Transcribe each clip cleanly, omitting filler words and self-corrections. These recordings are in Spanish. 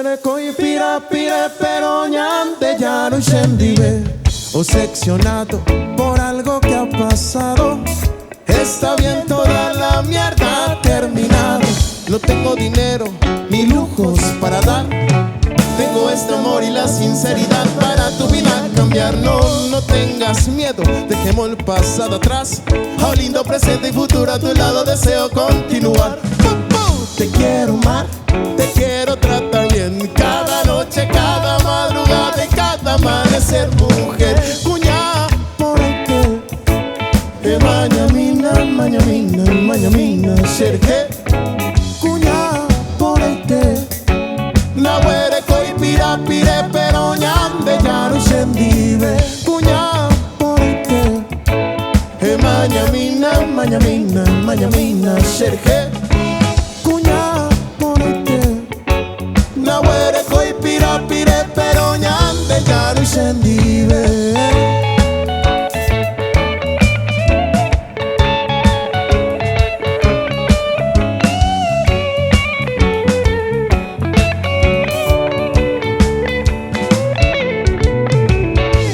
vuole coi pire pero niente ya no scendive. Obsesionado por algo que ha pasado. Está bien, toda la mierda ha terminado. No tengo dinero ni lujos para dar. Tengo este amor y la sinceridad para tu vida cambiar. No, no tengas miedo, dejemos el pasado atrás. A un lindo presente y futuro a tu lado deseo continuar. Te quiero amar, te quiero tratar bien. Cada noche, cada madrugada y cada amanecer, mujer. Cuñá, por el que mañamina, serge. Cuñá, por el que na vuere coi pire pero niente ya no scendive. Cuñá, por el que mañamina, serge. Cuñá, por el que na vuere coi pire pero niente ya no scendive.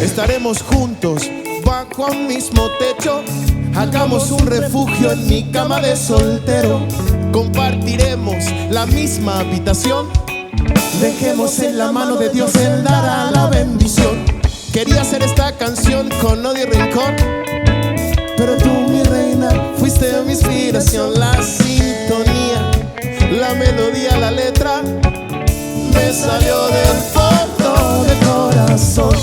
Estaremos juntos bajo un mismo techo. Hagamos un refugio en mi cama de soltero. Compartiremos la misma habitación. Dejemos en la mano de Dios, Él dará la bendición. Quería hacer esta canción con odio y rencor, pero tú, mi reina, fuiste mi inspiración. La sintonía, la melodía, la letra me salió del fondo del corazón.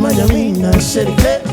Mañamina, serge.